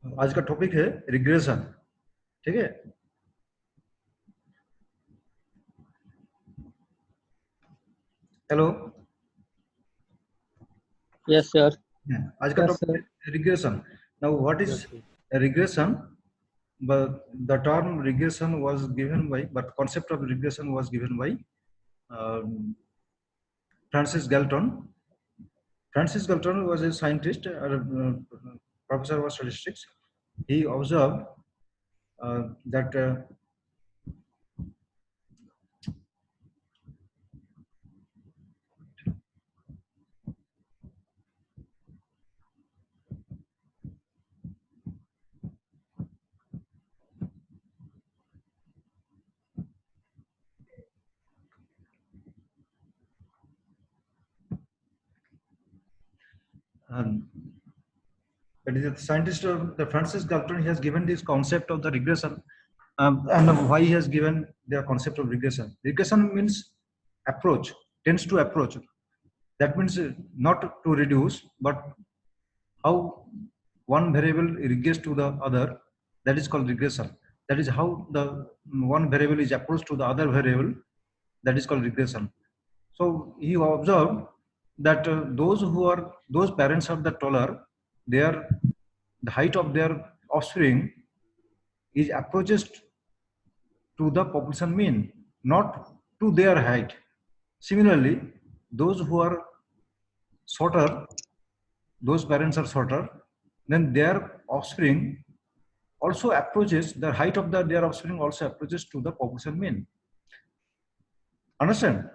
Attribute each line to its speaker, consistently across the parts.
Speaker 1: आज का टॉपिक है रिग्रेशन। ठीक है, हेलो।
Speaker 2: Yes, sir.
Speaker 1: आज का
Speaker 2: Yes,
Speaker 1: टॉपिक
Speaker 2: sir.
Speaker 1: है regression. Now what is
Speaker 2: Yes, sir.
Speaker 1: Regression? But the term regression was given by, but concept of regression was given by um, Francis Galton. Francis Galton was a scientist, professor of statistics. He observed that um, that is the scientist, the Francis Galton, he has given this concept of the regression, and why he has given the concept of regression. Regression means approach, tends to approach. That means not to reduce, but how one variable regress to the other. That is called regression. That is how the one variable is approached to the other variable. That is called regression. So he observed that those parents are the taller, their the height of their offspring is approaches to the population mean, not to their height. Similarly, those who are shorter, those parents are shorter, then their offspring also approaches the height of their offspring also approaches to the population mean. Understand?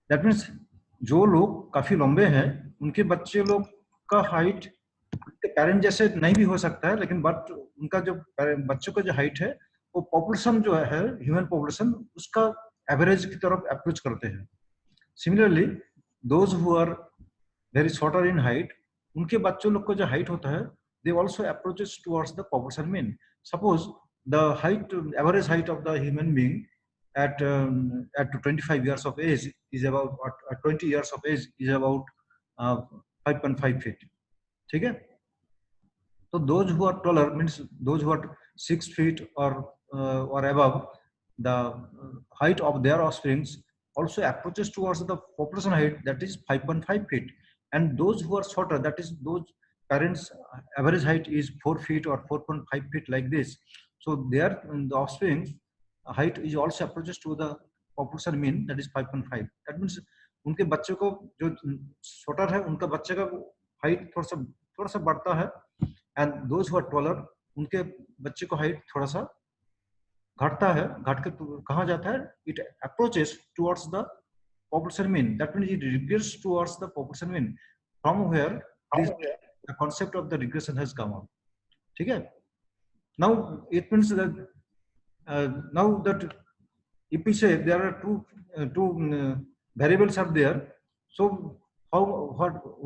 Speaker 1: That means जो लोग काफी लंबे हैं उनके बच्चे लोग का height उनके पेरेंट जैसे नहीं भी हो सकता है, लेकिन बट उनका जो बच्चों का जो हाइट है वो पॉपुलेशन जो है ह्यूमन पॉपुलेशन उसका एवरेज की तरफ अप्रोच करते हैं. Similarly those who are very shorter in height उनके बच्चों लोग का जो हाइट होता है they also approaches towards the population mean. Suppose the height average height of the human being at 25 years of age is about at 20 years of age is about 5.5 feet. ठीक है, so those who are taller means those who are 6 feet or above, the height of their offsprings also approaches towards the population height, that is 5.5 feet. And those who are shorter, that is those parents average height is 4 feet or 4.5 feet like this. So their the offspring height is also approaches to the population mean, that is 5.5. That means उनके बच्चे को जो shorter है उनका बच्चे का height थोड़ा सा बढ़ता है, and those who are taller उनके बच्चे को हाइट थोड़ा सा घटता है. घट के कहाँ जाता है? It approaches towards the population mean. That means it regress towards the population mean, from where this the concept of the regression has come up. ठीक है, now it means that now that if we say there are two variables are there, so how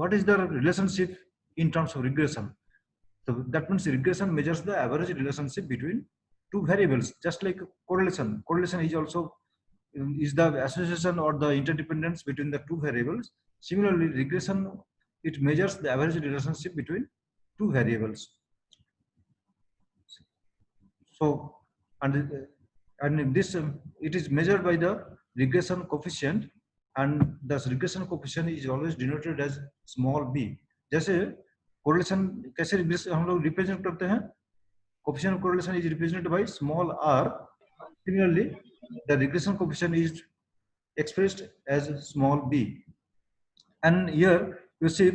Speaker 1: what is the relationship in terms of regression? So that means regression measures the average relationship between two variables, just like correlation. Correlation is also is the association or the interdependence between the two variables. Similarly, regression, it measures the average relationship between two variables. So and this it is measured by the regression coefficient, and the regression coefficient is always denoted as small b. जैसे correlation कैसे हम लोग represent करते हैं? Coefficient of correlation is represented by small r. Similarly, the regression coefficient is expressed as small b. And here you see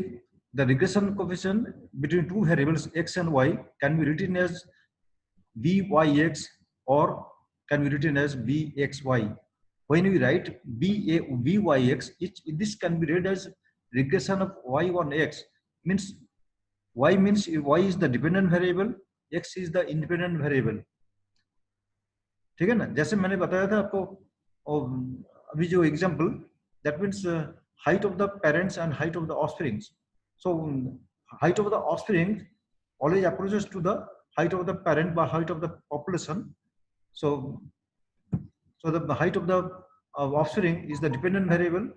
Speaker 1: the regression coefficient between two variables x and y can be written as byx or can be written as bxy. When we write byx, this can be read as regression of y on x, means y is the dependent variable, x is the independent variable. ठीक है ना, जैसे मैंने बताया था आपको अभी जो example, that means height of the parents and height of the offsprings. So height of the offspring always approaches to the height of the parent by height of the population. So the height of the offspring is the dependent variable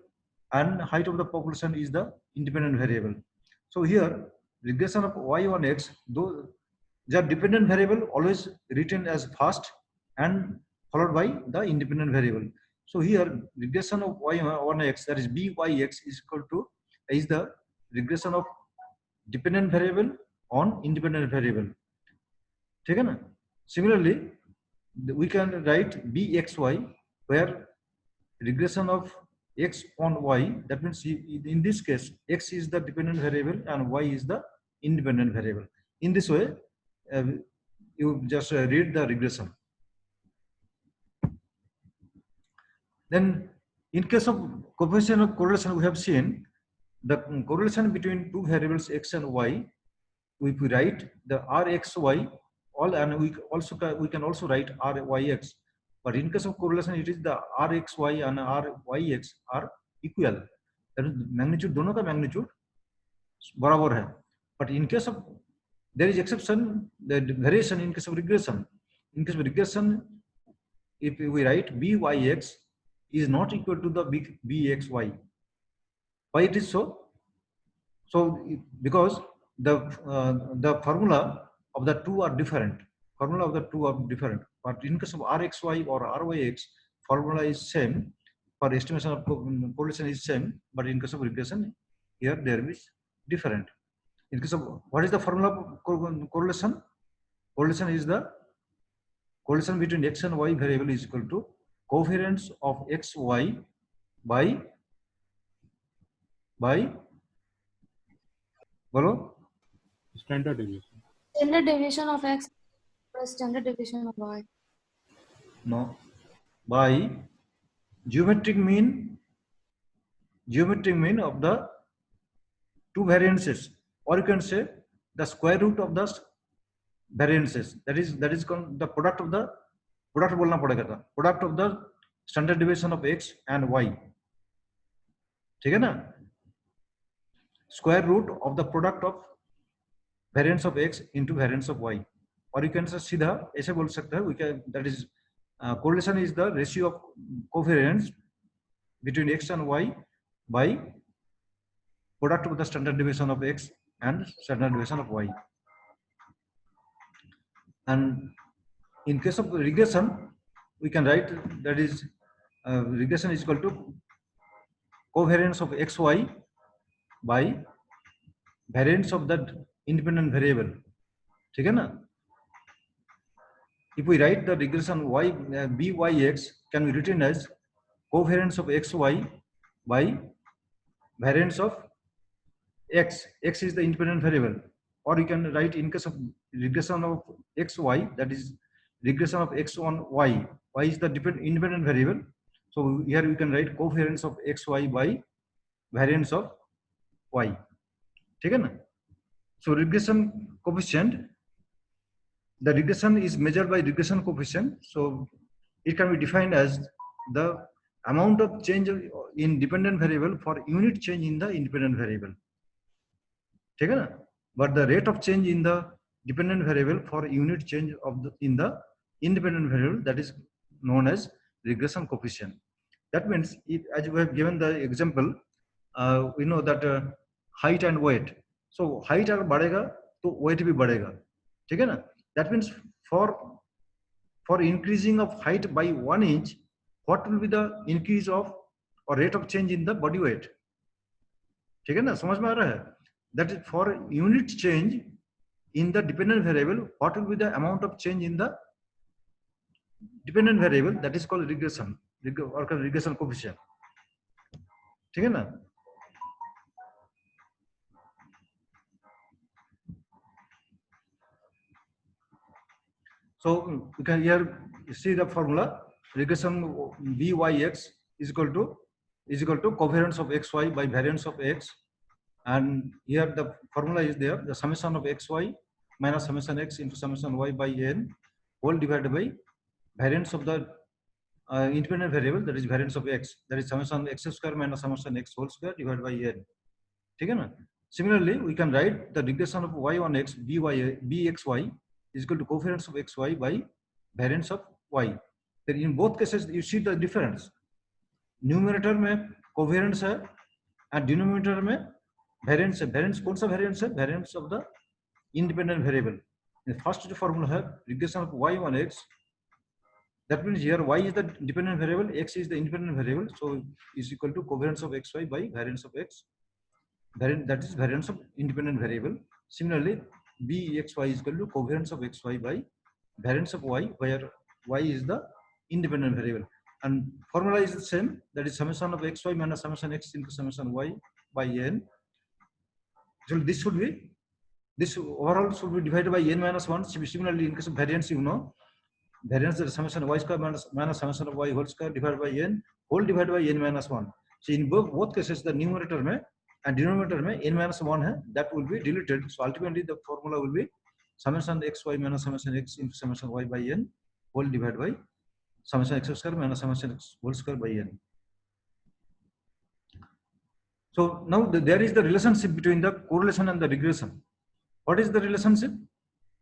Speaker 1: and height of the population is the independent variable. So here regression of y on x, though the dependent variable always written as first and followed by the independent variable. So here regression of y on x, that is byx, is equal to is the regression of dependent variable on independent variable. ठीक है ना? Similarly, we can write bxy, where regression of x on y, that means in this case x is the dependent variable and y is the independent variable. In this way, you just read the regression. Then in case of coefficient of correlation, we have seen the correlation between two variables x and y. We write the rxy all, and we can also write ryx. But in case of correlation, it is the rxy and ryx are equal. That is, magnitude, दोनों का magnitude बराबर है. But in case of, there is exception, the variation in case of regression. In case of regression, if we write byx is not equal to the bxy. Why it is so? So because the formula of the two are different. Formula of the two are different. But in case of rxy or ryx, formula is same. For estimation of correlation is same. But in case of regression, here there is different. In case of, what is the formula of correlation? Correlation is the correlation between x and y variable is equal to covariance of xy by बोलो,
Speaker 2: standard deviation.
Speaker 3: Standard deviation of x plus standard deviation of y.
Speaker 1: No, by geometric mean of the two variances, or you can say the square root of the variances. That is called the product of the product बोलना पड़ेगा था, product of the standard deviation of x and y. ठीक है ना? Square root of the product of variance of x into variance of y. Or you can say सीधा ऐसे बोल सकते हैं, we can, that is correlation is the ratio of covariance between x and y by product of the standard deviation of x and standard deviation of y. And in case of regression, we can write that is regression is equal to covariance of xy by variance of that independent variable. ठीक है ना? If we write the regression y byx can be written as covariance of xy by variance of x. X is the independent variable. Or you can write in case of regression of xy, that is regression of x on y. Y is the independent variable. So here we can write covariance of xy by variance of y. ठीक है ना? So regression coefficient, the regression is measured by regression coefficient. So it can be defined as the amount of change in dependent variable for unit change in the independent variable. ठीक है ना? But the rate of change in the dependent variable for unit change of in the independent variable, that is known as regression coefficient. That means, if, as we have given the example, we know that height and weight. So height अगर बढ़ेगा तो weight भी बढ़ेगा. ठीक है ना? That means for increasing of height by 1 inch, what will be the increase of or rate of change in the body weight? ठीक है ना? समझ में आ रहा है? That is for unit change in the dependent variable, what will be the amount of change in the dependent variable? That is called regression or regression coefficient. ठीक है ना? So you can here see the formula. Regression byx is equal to covariance of xy by variance of x, and here the formula is there, the summation of xy minus summation x into summation y by n whole divided by variance of the independent variable, that is variance of x, that is summation x square minus summation x whole square divided by n. ठीक है ना? Similarly, we can write the regression of y on x bxy is equal to covariance of xy by variance of y. Then in both cases you see the difference. Numerator में covariance है and denominator में variance है. Variance कौन सा variance है? Variance of the independent variable. The first formula है regression of y on x. That means here y is the dependent variable, x is the independent variable, so is equal to covariance of xy by variance of x. That is variance of independent variable. Similarly, bxy is equal to covariance of xy by variance of y, where y is the independent variable. And formula is the same, that is summation of xy minus summation x into summation y by n. So this should be, this overall should be divided by n minus 1. Similarly, in case of variance, you know, variance is summation of y square minus summation of y whole square divided by n whole divided by n minus 1. So in both cases, the numerator में and denominator में n minus 1 है, that will be deleted. So ultimately the formula will be summation xy minus summation x into summation y by n whole divided by summation x square minus summation x whole square by n. So now there is the relationship between the correlation and the regression. What is the relationship?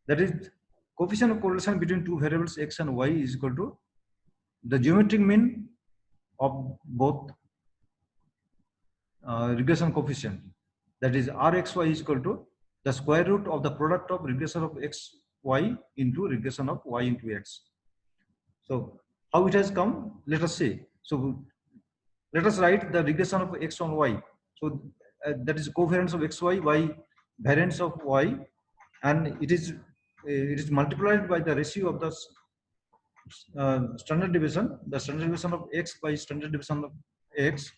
Speaker 1: That is coefficient of correlation between two variables x and y is equal to the geometric mean of both regression coefficient. That is rxy is equal to the square root of the product of regression of xy into regression of y into x. So how it has come, let us see. So let us write the regression of x on y. So that is covariance of xy by variance of y, and it is multiplied by the ratio of the standard deviation, the standard deviation of x by standard deviation of x.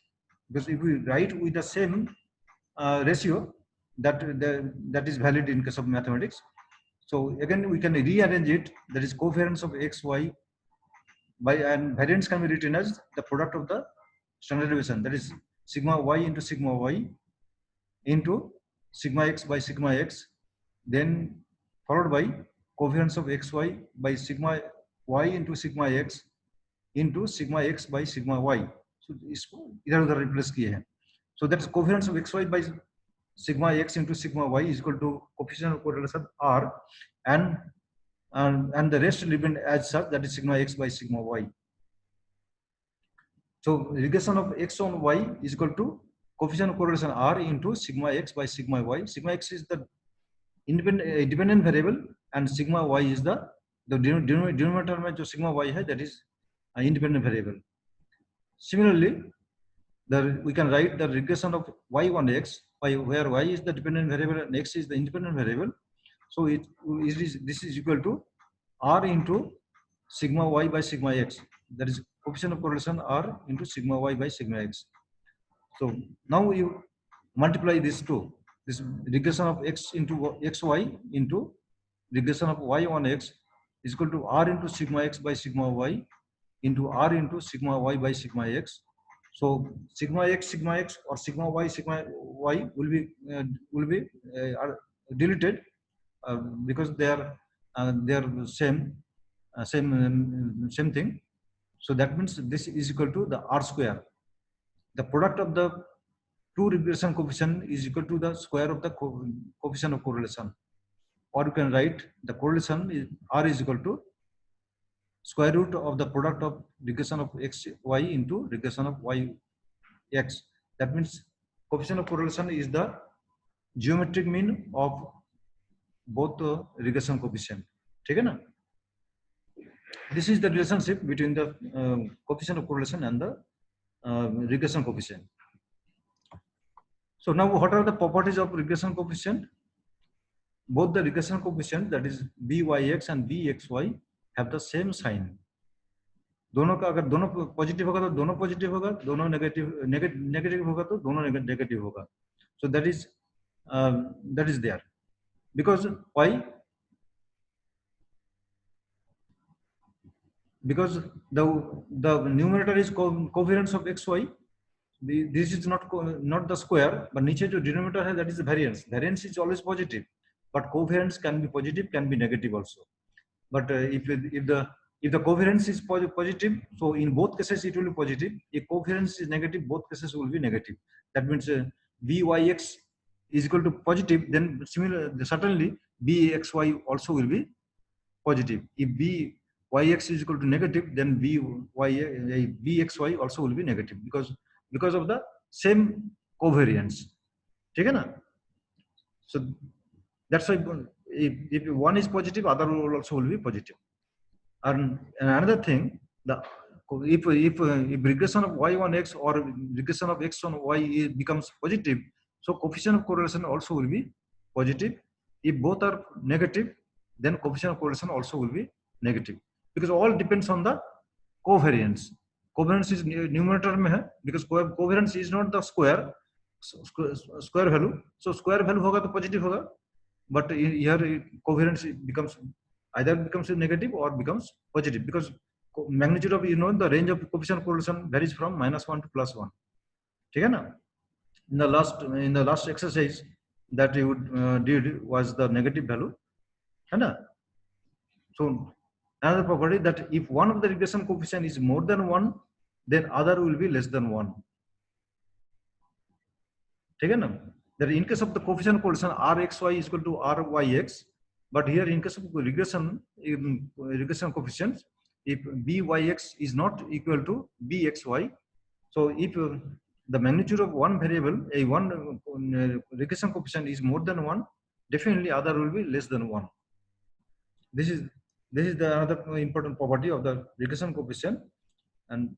Speaker 1: Because if we write with the same ratio, that is valid in case of mathematics. So again we can rearrange it. That is covariance of xy by, and variance can be written as the product of the standard deviation. That is sigma y into sigma y into sigma x by sigma x, then followed by covariance of xy by sigma y into sigma x into sigma x by sigma y. So इसको इधर उधर replace किए हैं. So that is covariance of xy by sigma x into sigma y is equal to coefficient of correlation r, and the rest remain as such, that is sigma x by sigma y. So regression of x on y is equal to coefficient of correlation r into sigma x by sigma y. Sigma x is the dependent variable and sigma y is the denominator में जो sigma y है, that is independent variable. Similarly, we can write the regression of y on x by where y is the dependent variable and x is the independent variable. So this is equal to r into sigma y by sigma x. That is coefficient of correlation r into sigma y by sigma x. So now you multiply these two. This regression of x into xy into regression of y on x is equal to r into sigma x by sigma y into r into sigma y by sigma x. So sigma x or sigma y will be deleted because they are same thing. So that means this is equal to the r square. The product of the two regression coefficient is equal to the square of the coefficient of correlation. Or you can write the correlation is r is equal to square root of the product of regression of x y into regression of y x. That means coefficient of correlation is the geometric mean of both regression coefficient. ठीक है ना? This is the relationship between the coefficient of correlation and the regression coefficient. So now what are the properties of regression coefficient? Both the regression coefficient, that is byx and bxy, have the same sign. दोनों का अगर दोनों positive होगा तो दोनों positive होगा, दोनों negative होगा तो दोनों नेगेटिव होगा. So that is there. Because why? Because the numerator is covariance of xy. This is not the square, but नीचे जो denominator है, that is the variance. Variance is always positive, but covariance can be positive, can be negative also. But if the covariance is positive, so in both cases it will be positive. If covariance is negative, both cases will be negative. That means byx is equal to positive, then certainly bxy also will be positive. If byx is equal to negative, then bxy also will be negative because of the same covariance. ठीक है ना? So that's why if one is positive, other will also will be positive. And another thing, the if regression of y1x or regression of x on y becomes positive, so coefficient of correlation also will be positive. If both are negative, then coefficient of correlation also will be negative, because all depends on the covariance. Covariance is numerator में है, because covariance is not the square value. So square value होगा तो positive होगा, but here covariance becomes either becomes negative or becomes positive, because magnitude of the range of coefficient of correlation varies from -1 to +1. ठीक है ना? In the last exercise that you did was the negative value, है ना? So another property that if one of the regression coefficient is more than 1, then other will be less than 1. ठीक है ना? That in case of the coefficient correlation rxy is equal to ryx, but here in case of regression coefficients, if byx is not equal to bxy, so if the magnitude of one variable, one regression coefficient is more than 1, definitely other will be less than 1. This is the other important property of the regression coefficient. And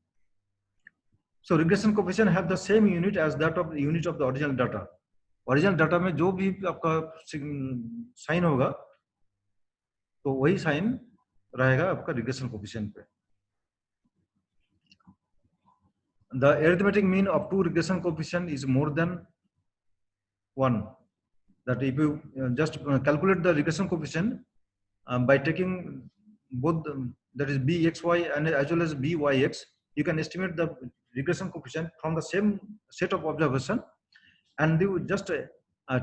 Speaker 1: so regression coefficient have the same unit as that of the unit of the original data. Original data में जो भी आपका sign होगा, तो वही sign रहेगा आपका regression coefficient पे. The arithmetic mean of two regression coefficient is more than 1. That if you just calculate the regression coefficient by taking both that is bxy and as well as byx, you can estimate the regression coefficient from the same set of observation, and you just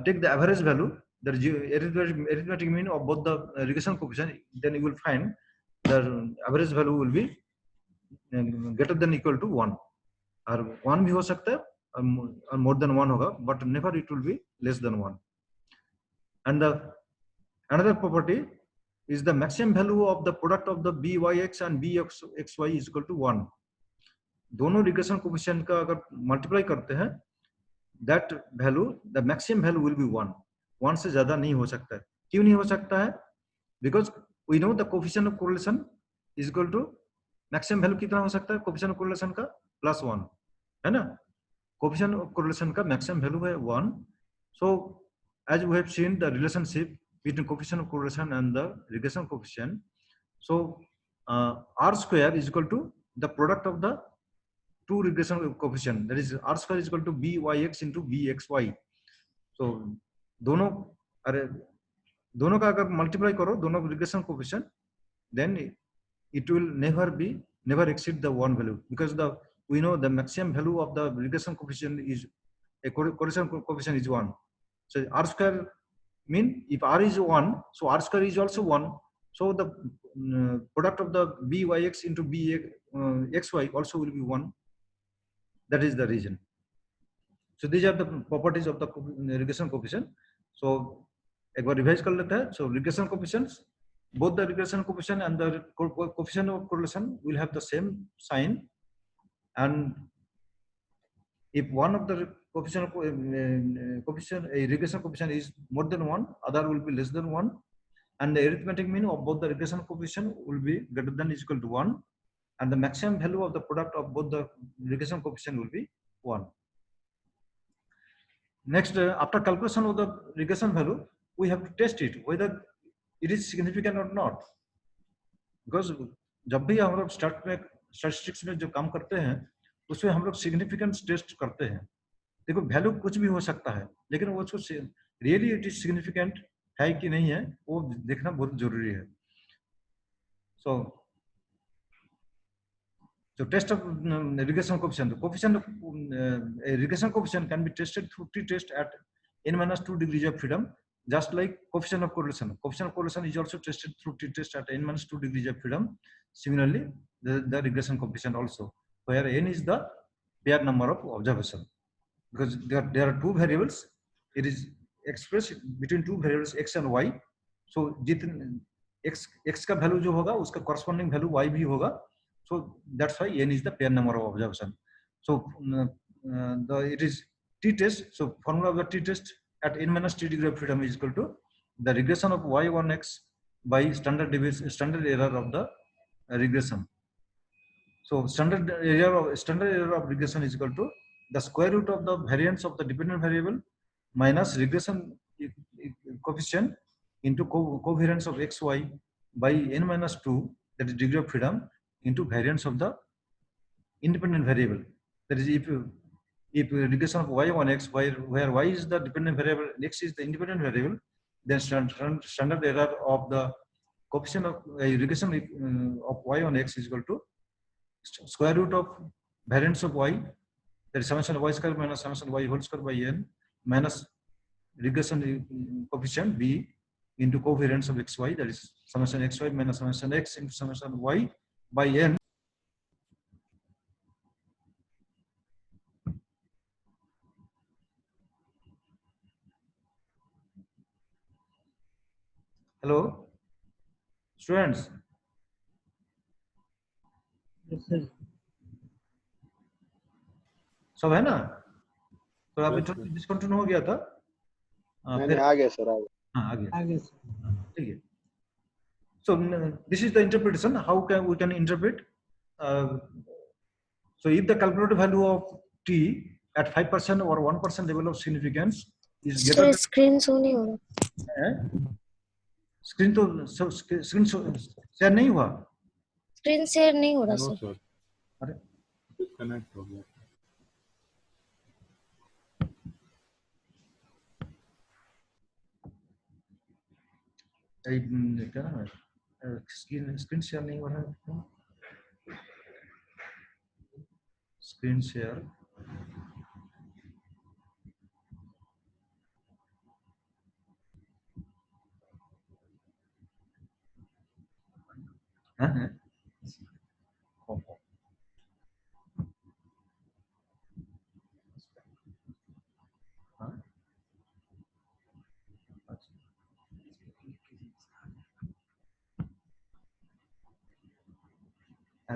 Speaker 1: take the average value, that is arithmetic mean of both the regression coefficient, then you will find the average value will be greater than equal to 1. और 1 भी हो सकता है और more than 1 होगा, but never it will be less than 1. And another property is the maximum value of the product of the byx and bxy is equal to 1. दोनों regression coefficient का अगर multiply करते हैं, that value, the maximum value will be 1. 1 से ज्यादा नहीं हो सकता है. क्यों नहीं हो सकता है? Because we know the coefficient of correlation is equal to maximum value कितना हो सकता है coefficient of correlation का? +1, है ना? Coefficient of correlation का maximum value है 1. So as we have seen the relationship between coefficient of correlation and the regression coefficient, so r square is equal to the product of the two regression coefficient, that is r square is equal to byx into bxy. So दोनों का अगर multiply करो दोनों regression coefficient, then it will never exceed the 1 value, because we know the maximum value of the regression coefficient is a correlation coefficient is 1. So r square mean if r is 1, so r square is also 1. So the product of the byx into bxy also will be 1. That is the reason. So these are the properties of the regression coefficient. So एक बार revise कर लेते हैं. So regression coefficients, both the regression coefficient and the coefficient of correlation will have the same sign, and if one of the coefficient a regression coefficient is more than 1, other will be less than 1, and the arithmetic mean of both the regression coefficient will be greater than or equal to 1, and the maximum value of the product of both the regression coefficient will be 1. Next, after calculation of the regression value, we have to test it whether it is significant or not, because जब भी हम लोग statistics में जो काम करते हैं उसमें हम लोग सिग्निफिकेंस टेस्ट करते हैं. देखो वैल्यू कुछ भी हो सकता है, लेकिन वो रियली इट इज सिग्निफिकेंट है कि नहीं है वो देखना बहुत जरूरी है. So test of regression coefficient. The coefficient of regression coefficient can be tested through t-test at n-2 degrees of freedom, just like coefficient of correlation. Coefficient of correlation is also tested through t-test at n-2 degrees of freedom. Similarly, the regression coefficient also, where n is the pair number of observation, because there are two variables. It is expressed between two variables x and y. So जितने x का value जो होगा उसका corresponding value y भी होगा. So that's why n is the pair number of observation. So it is t-test. So formula of the t-test at n-3 degree of freedom is equal to the regression of y1x by standard error of the regression. So standard error of regression is equal to the square root of the variance of the dependent variable minus regression coefficient into covariance of xy by n minus 2, that is degree of freedom, into variance of the independent variable. That is, if regression of y1x, where y is the dependent variable, x is the independent variable, then standard error of the coefficient of regression of y1x is equal to square root of variance of y, that is summation of y square minus summation of y whole square by n, minus regression coefficient b into covariance of xy, that is summation xy minus summation x into summation y by n. Hello, students. सब है ना? तो आप discontinue हो गया था?
Speaker 4: नहीं आ गया सर, आ गया।
Speaker 1: हाँ आ गया ठीक है. So this is the interpretation. How can we interpret? So if the calculated value of t at 5% or 1% level of significance is greater than
Speaker 3: screen show नहीं हो रहा.
Speaker 1: स्क्रीन तो स्क्रीन शेयर नहीं हुआ.
Speaker 3: स्क्रीन शेयर नहीं हो रहा
Speaker 2: no
Speaker 3: sir.
Speaker 2: Sir,
Speaker 1: अरे
Speaker 2: डिस्कनेक्ट हो गया.
Speaker 1: क्या ना स्क्रीन शेयर नहीं हो रहा है. स्क्रीन शेयर है.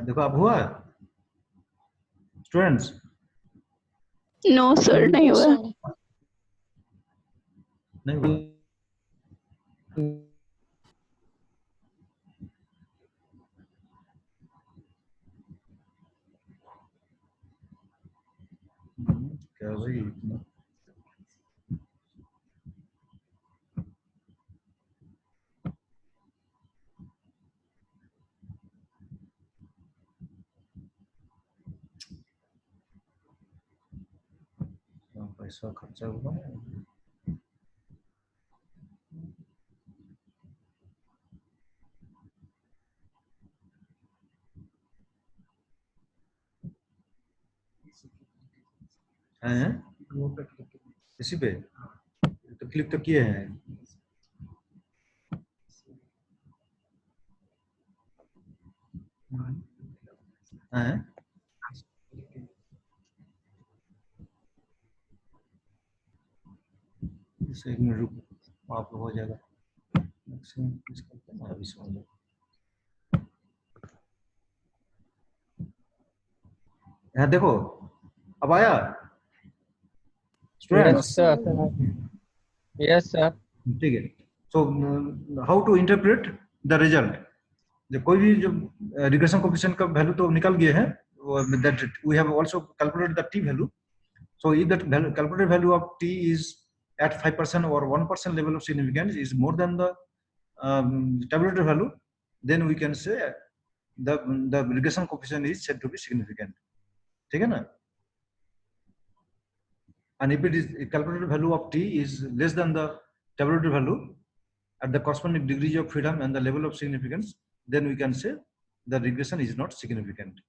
Speaker 1: देखो अब हुआ स्टूडेंट्स?
Speaker 5: नो सर, नहीं हुआ.
Speaker 1: नहीं हुआ. क्या भाई पैसा खर्चा हुआ. हैं इसी पे तो क्लिक तो किए हैं. हैं इसे एक मिनट रुक, आप हो जाएगा. अभी समझ लो. यहाँ देखो अब आया स्टूडेंट्स?
Speaker 4: Yes sir.
Speaker 1: ठीक है. So how to interpret the result. जो कोई भी जो रिग्रेशन कोएफिशिएंट का वैल्यू तो निकल गए हैं, that we have also calculated the T value. So if that calculated value of t is at 5% or 1% level of significance is more than the tabulated value, then we can say the regression coefficient is said to be significant. ठीक है ना? And if it is calculated value of t is less than the tabulated value at the corresponding degree of freedom and the level of significance, then we can say the regression is not significant.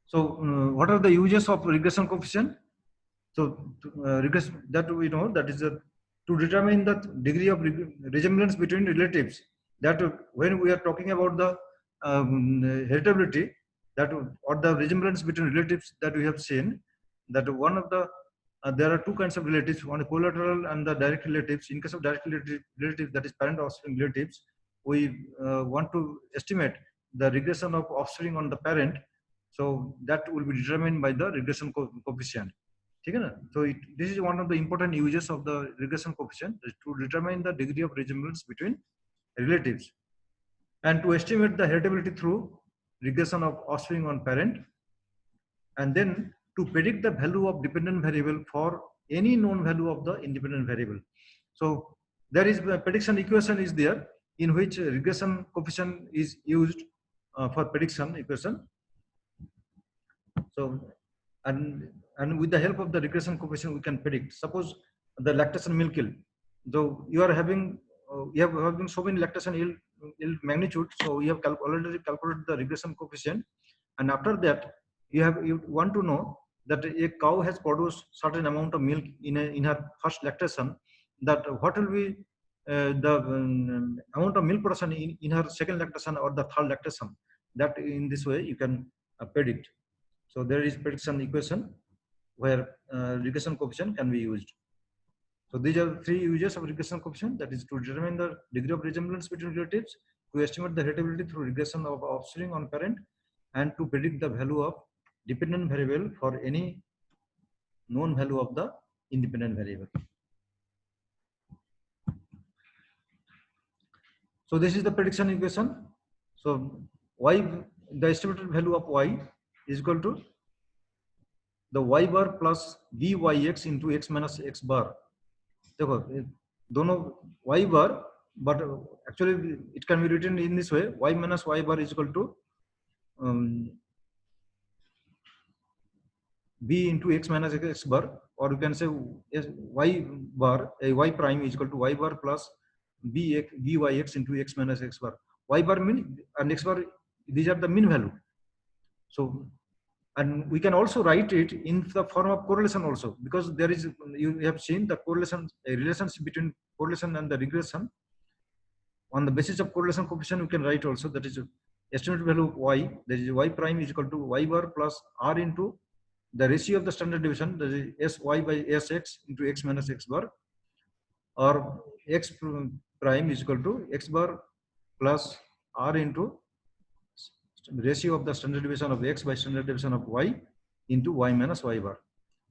Speaker 1: So what are the uses of regression coefficient? So regression, that we know, that is to determine the degree of resemblance between relatives. That when we are talking about the heritability, that or the resemblance between relatives, that we have seen that one of the there are two kinds of relatives, one collateral and the direct relatives. In case of direct relatives, that is parent offspring relatives, we want to estimate the regression of offspring on the parent. So that will be determined by the regression coefficient. ठीक है ना? So this is one of the important uses of the regression coefficient, is to determine the degree of resemblance between relatives and to estimate the heritability through regression of offspring on parent, and then to predict the value of dependent variable for any known value of the independent variable. So there is a prediction equation is there in which regression coefficient is used for prediction equation. So and with the help of the regression coefficient we can predict. Suppose the lactation milk yield, though you are having you have having so many lactation yield magnitude, so you have already calculated the regression coefficient, and after that you want to know that a cow has produced certain amount of milk in her first lactation, that what will be the amount of milk production in her second lactation or the third lactation. That in this way you can predict. So there is prediction equation where regression coefficient can be used. So these are three uses of regression coefficient, that is to determine the degree of resemblance between relatives, to estimate the heritability through regression of offspring on parent, and to predict the value of dependent variable for any known value of the independent variable. So this is the prediction equation. So y, the estimated value of y is equal to the y bar plus byx into x minus x bar. देखो दोनों y bar, but actually it can be written in this way: y minus y bar is equal to b into x minus x bar, or you can say y bar, y prime is equal to y bar plus byx into x minus x bar. Y bar mean and x bar, these are the mean value. So and we can also write it in the form of correlation also, because there is, you have seen the correlation, a relationship between correlation and the regression. On the basis of correlation coefficient we can write also, that is estimated value of y, that is y prime is equal to y bar plus r into the ratio of the standard deviation, that is sy by sx into x minus x bar, or x prime is equal to x bar plus r into ratio of the standard deviation of x by standard deviation of y into y minus y bar.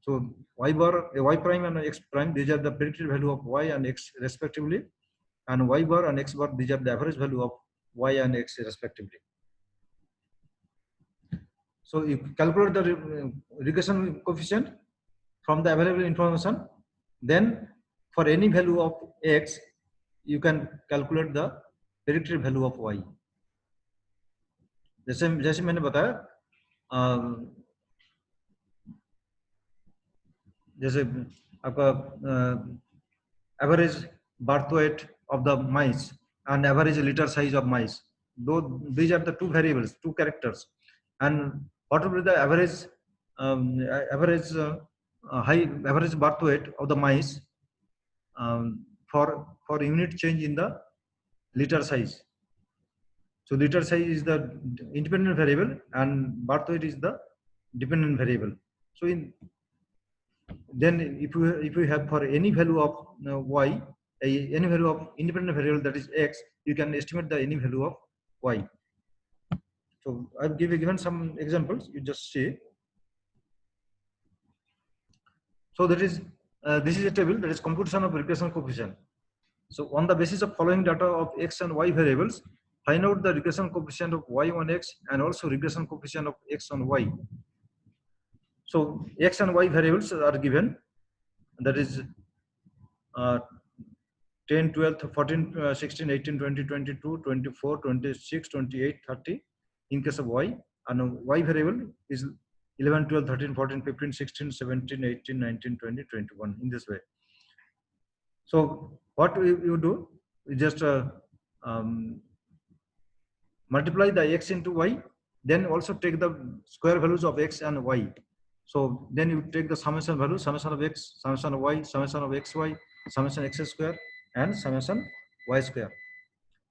Speaker 1: So y bar, y prime and x prime, these are the predicted value of y and x respectively, and y bar and x bar, these are the average value of y and x respectively. So you calculate the regression coefficient from the available information, then for any value of x you can calculate the predicted value of y. जैसे मैंने बताया, जैसे आपका average birth weight of the mice and average litter size of mice, though these are the two variables, two characters, and what will be the average average birth weight of the mice for unit change in the litter size. So litter size is the independent variable and birth weight is the dependent variable. So then if you have for any value of y, any value of independent variable, that is x, you can estimate the any value of y. So I've given some examples, you just see. So that is this is a table, that is computation of regression coefficient. So on the basis of following data of x and y variables, find out the regression coefficient of y on x and also regression coefficient of x on y. So x and y variables are given, that is 10, 12, 14, 16, 18, 20, 22, 24, 26, 28, 30 in case of y, and y variable is 11, 12, 13, 14, 15, 16, 17, 18, 19, 20, 21 in this way. So what you do, you just multiply the x into y, then also take the square values of x and y. So then you take the summation value, summation of x, summation of y, summation of xy, summation x square, and summation y square.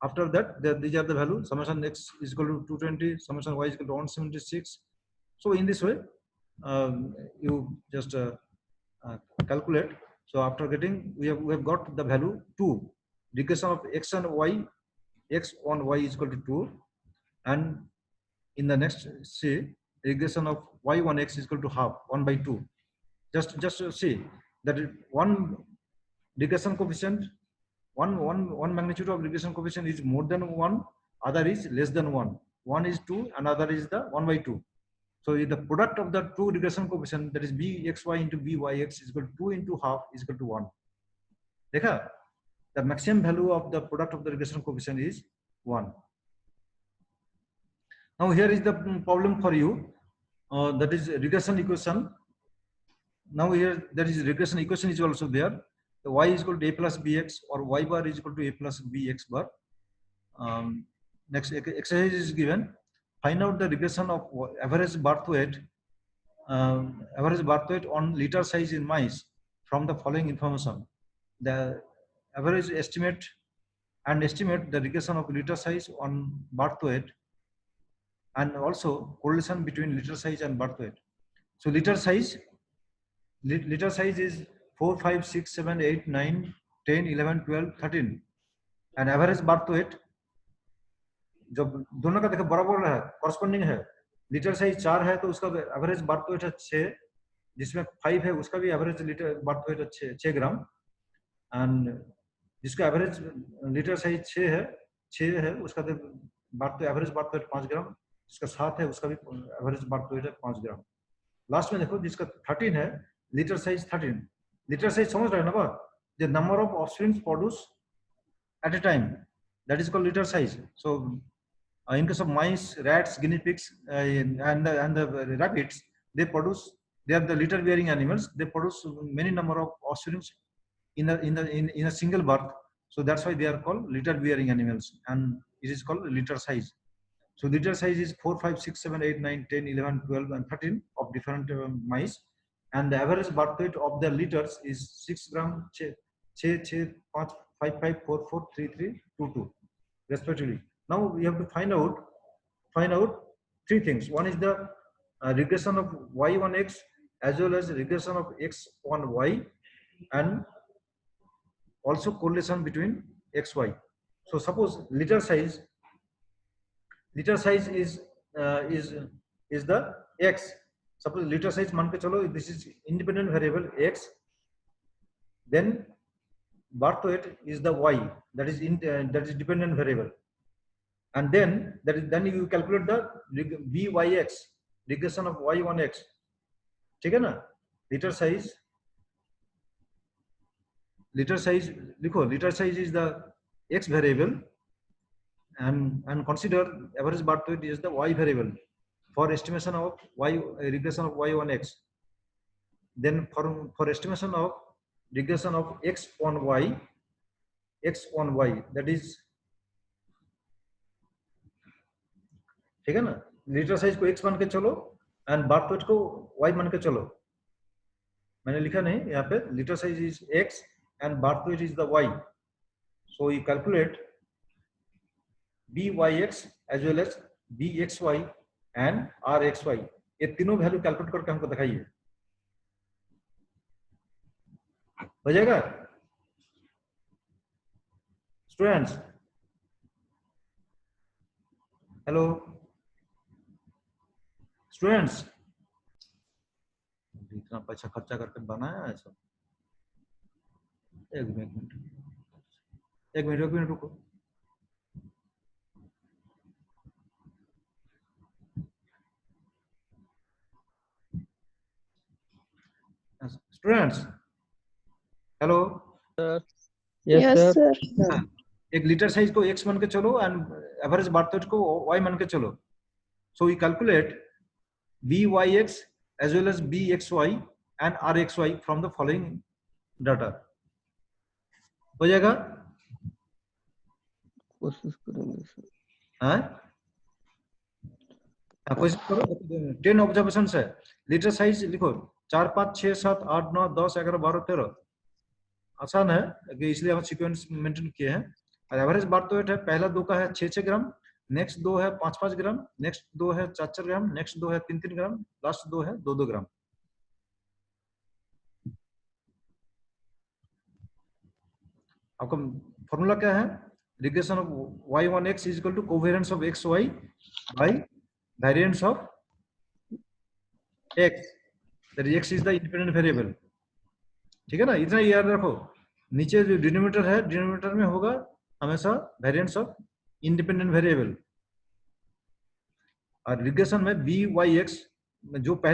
Speaker 1: After that, these are the values. Summation x is equal to 220, summation y is equal to 176. So in this way, you just calculate. So after getting, we have got the value 2. Regression of x and y, x on y is equal to 2, and in the next, say regression of y on x is equal to half, 1 by 2. just see that one regression coefficient, one magnitude of regression coefficient is more than 1, other is less than 1. One is 2 and other is the 1/2. So the product of the two regression coefficient, that is bxy into byx, is equal to 2 into half is equal to 1. देखा? The maximum value of the product of the regression coefficient is 1. Now here is the problem for you, that is regression equation. Now here there is regression equation is also there. The y is equal to a plus bx, or y bar is equal to a plus bx bar. Next exercise is given. Find out the regression of average birth weight on litter size in mice from the following information. The average estimate the regression of litter size on birth weight, and also correlation between litter size and birth weight. So litter size is 4, 5, 6, 7, 8, 9, 10, 11, 12, 13, and average birth weight जब दोनों का देखो बराबर है, corresponding है. Litre size 4 है तो उसका एवरेज बर्थ वेट है 6, जिसमें 5 है उसका भी एवरेज लिटर बर्थ वेट है 6 ग्राम, एंड जिसका एवरेज लिटर साइज 6 है उसका एवरेज बर्थ वेट 5 ग्राम, जिसका 7 है उसका भी एवरेज बर्थ वेट है 5 ग्राम. लास्ट में देखो जिसका 13 है, लिटर साइज 13. लिटर साइज समझ रहे हैं ना बात? The number of offsprings produce at a time, that is called litre size. So in case of mice, rats, guinea pigs, and the rabbits, they are the litter bearing animals. They produce many number of offsprings in a single birth. So that's why they are called litter bearing animals, and it is called litter size. So litter size is 4, 5, 6, 7, 8, 9, 10, 11, 12, and 13 of different mice, and the average birth weight of the litters is 6 gram, 6, 5, 5, 5, 4, 4, 3, 3, 2, 2, respectively. Now we have to find out three things. One is the regression of y1x as well as regression of x1y, and also correlation between xy. So suppose litter size is the x. Suppose litter size मान के चलो, this is independent variable x, then birth weight is the y, that is dependent variable. And then you calculate the byx, regression of y1x. ठीक है ना? Litter size लिखो, litter size is the x variable, and consider average birth weight is the y variable for estimation of regression of y1x. Then for estimation of regression of x1y, that is, ठीक है ना? Litre size को x मान के चलो and birth weight को y मान के चलो. मैंने लिखा नहीं यहाँ पे, litter size is x and birth weight is the y. So you calculate byx as well as bxy and rxy. ये तीनों वैल्यू कैलकुलेट करके हमको दिखाइए. हो जाएगा स्टूडेंट्स? हेलो स्टूडेंट्स, इतना पैसा खर्चा करके बनाया है सब. एक मिनट रुको. Students hello.
Speaker 5: Yes, sir.
Speaker 1: एक लिटर साइज को x मान के चलो एंड एवरेज बर्थ वेट को y मान के चलो. So we calculate byx as well as bxy and rxy from the following data. हो जाएगा?
Speaker 4: कोशिश करेंगे सर.
Speaker 1: हाँ, कोशिश करो. 10 ऑब्जर्वेशन है. लिटर साइज लिखो 4, 5, 6, 7, 8, 9, 10, 11, 12, 13. आसान है, इसलिए हम सीक्वेंस मेंटेन किए हैं. और एवरेज बर्थ वेट है, पहला 2 का है 6 ग्राम, नेक्स्ट 2 है 5 ग्राम, नेक्स्ट 2 है 4 ग्राम, नेक्स्ट 2 है 3 ग्राम, लास्ट 2 है 2 ग्राम. आपका फॉर्मूला क्या है? Regression of y1x is equal to covariance of xy by variance of x. That x is the independent variable. ठीक है ना, इतना याद रखो। नीचे जो डिनोमिनेटर है, डिनोमिनेटर में होगा हमेशा वेरिएंट्स ऑफ इंडिपेंडेंट वेरिएबल। और रिग्रेशन में बी वाई एक्स जो पहले